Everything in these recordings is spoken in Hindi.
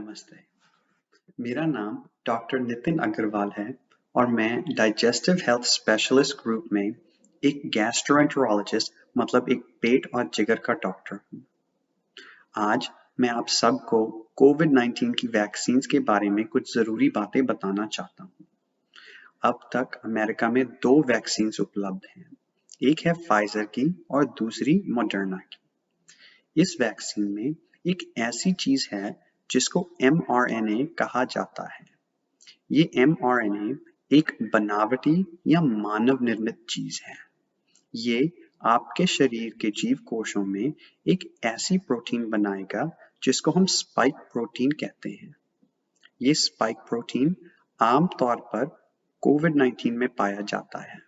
नमस्ते। मेरा नाम डॉक्टर नितिन अग्रवाल है और मैं डाइजेस्टिव हेल्थ स्पेशलिस्ट ग्रुप में एक गैस्ट्रोएंटरोलॉजिस्ट मतलब एक पेट और जिगर का डॉक्टर हूँ। आज मैं आप सबको कोविड-19 की वैक्सीन्स के बारे में कुछ ज़रूरी बातें बताना चाहता हूँ। अब तक अमेरिका में 2 वैक्सीन्स उपलब्ध हैं। एक है फाइजर की और दूसरी मॉडर्ना की। इस वैक्सीन में एक ऐसी चीज है जिसको mRNA कहा जाता है। ये mRNA एक बनावटी या मानव निर्मित चीज है। ये आपके शरीर के जीव कोशों में एक ऐसी प्रोटीन बनाएगा जिसको हम स्पाइक प्रोटीन कहते हैं। ये स्पाइक प्रोटीन आमतौर पर कोविड-19 में पाया जाता है।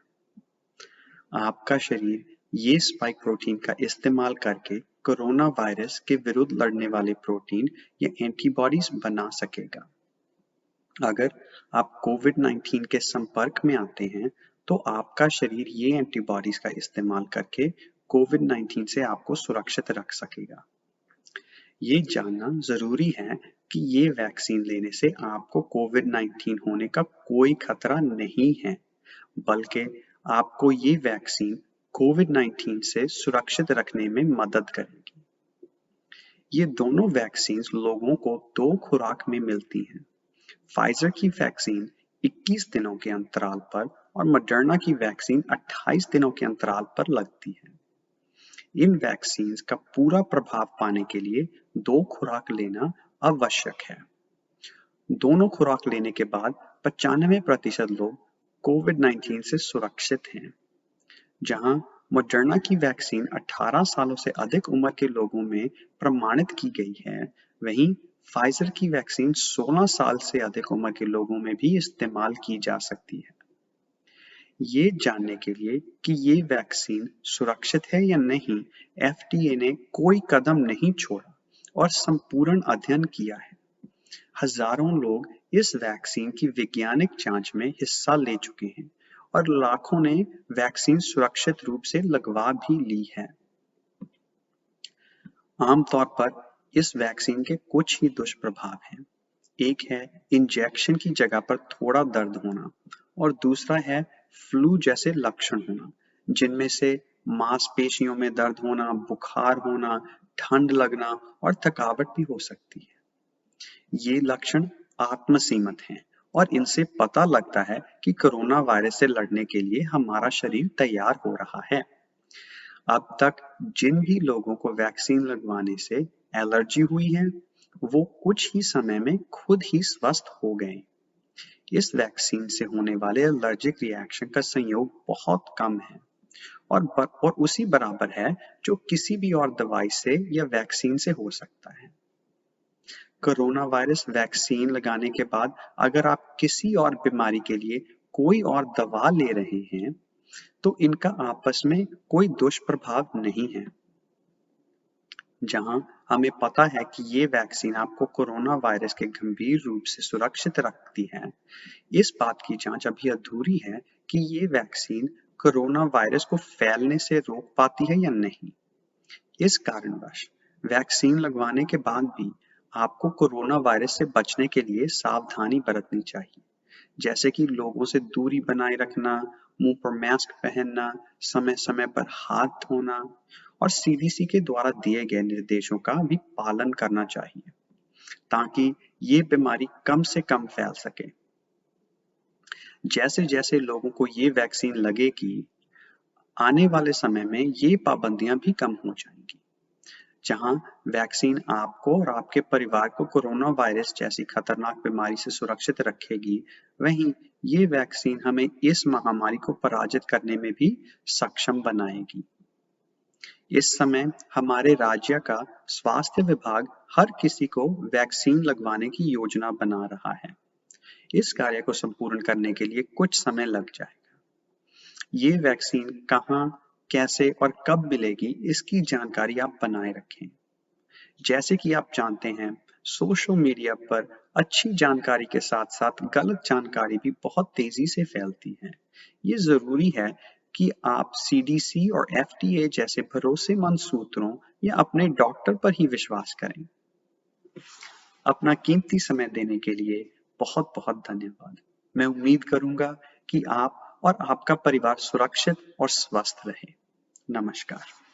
आपका शरीर ये स्पाइक प्रोटीन का इस्तेमाल करके कोरोना वायरस के विरुद्ध लड़ने वाले प्रोटीन या एंटीबॉडीज बना सकेगा। अगर आप कोविड-19 के संपर्क में आते हैं तो आपका शरीर ये एंटीबॉडीज का इस्तेमाल करके कोविड-19 से आपको सुरक्षित रख सकेगा। ये जानना जरूरी है कि ये वैक्सीन लेने से आपको कोविड-19 होने का कोई खतरा नहीं है, बल्कि आपको ये वैक्सीन कोविड-19 से सुरक्षित रखने में मदद करेगी। ये दोनों वैक्सीन लोगों को 2 खुराक में मिलती हैं। फाइजर की वैक्सीन 21 दिनों के अंतराल पर और मॉडर्ना की वैक्सीन 28 दिनों के अंतराल पर लगती है। इन वैक्सीन का पूरा प्रभाव पाने के लिए 2 खुराक लेना आवश्यक है। दोनों खुराक लेने के बाद 95% लोग कोविड-19 से सुरक्षित हैं। जहां मॉडर्ना की वैक्सीन 18 सालों से अधिक उम्र के लोगों में प्रमाणित की गई है, वहीं फाइजर की वैक्सीन 16 साल से अधिक उम्र के लोगों में भी इस्तेमाल की जा सकती है। ये जानने के लिए कि ये वैक्सीन सुरक्षित है या नहीं, FDA ने कोई कदम नहीं छोड़ा और संपूर्ण अध्ययन किया है। हजारों लोग इस वैक्सीन की वैज्ञानिक जांच में हिस्सा ले चुके हैं और लाखों ने वैक्सीन सुरक्षित रूप से लगवा भी ली है। आमतौर पर इस वैक्सीन के कुछ ही दुष्प्रभाव हैं। एक है इंजेक्शन की जगह पर थोड़ा दर्द होना और दूसरा है फ्लू जैसे लक्षण होना, जिनमें से मांसपेशियों में दर्द होना, बुखार होना, ठंड लगना और थकावट भी हो सकती है। ये लक्षण आत्मसीमित हैं और इनसे पता लगता है कि कोरोना वायरस से लड़ने के लिए हमारा शरीर तैयार हो रहा है। अब तक जिन भी लोगों को वैक्सीन लगवाने से एलर्जी हुई है, वो कुछ ही समय में खुद ही स्वस्थ हो गए। इस वैक्सीन से होने वाले एलर्जिक रिएक्शन का संयोग बहुत कम है और उसी बराबर है जो किसी भी और दवाई से या वैक्सीन से हो सकता है। कोरोना वायरस वैक्सीन लगाने के बाद अगर आप किसी और बीमारी के लिए कोई और दवा ले रहे हैं, तो इनका आपस में कोई दुष्प्रभाव नहीं है। जहां हमें पता है कि ये वैक्सीन आपको कोरोना वायरस के गंभीर रूप से सुरक्षित रखती है, इस बात की जांच अभी अधूरी है कि ये वैक्सीन कोरोना वायरस को फैलने से रोक पाती है या नहीं। इस कारणवश वैक्सीन लगवाने के बाद भी आपको कोरोना वायरस से बचने के लिए सावधानी बरतनी चाहिए, जैसे कि लोगों से दूरी बनाए रखना, मुंह पर मास्क पहनना, समय समय पर हाथ धोना और CDC के द्वारा दिए गए निर्देशों का भी पालन करना चाहिए, ताकि ये बीमारी कम से कम फैल सके। जैसे जैसे लोगों को ये वैक्सीन लगेगी, आने वाले समय में ये पाबंदियां भी कम हो जाएंगी। जहां वैक्सीन आपको और आपके परिवार को कोरोना वायरस जैसी खतरनाक बीमारी से सुरक्षित रखेगी, वहीं ये वैक्सीन हमें इस महामारी को पराजित करने में भी सक्षम बनाएगी। इस समय हमारे राज्य का स्वास्थ्य विभाग हर किसी को वैक्सीन लगवाने की योजना बना रहा है। इस कार्य को संपूर्ण करने के लिए कुछ समय लग जाएगा। ये वैक्सीन कहाँ, कैसे और कब मिलेगी, इसकी जानकारी आप बनाए रखें। जैसे कि आप जानते हैं, सोशल मीडिया पर अच्छी जानकारी के साथ साथ गलत जानकारी भी बहुत तेजी से फैलती है। ये जरूरी है कि आप CDC और FDA जैसे भरोसेमंद सूत्रों या अपने डॉक्टर पर ही विश्वास करें। अपना कीमती समय देने के लिए बहुत बहुत धन्यवाद। मैं उम्मीद करूंगा कि आप और आपका परिवार सुरक्षित और स्वस्थ रहे। नमस्कार।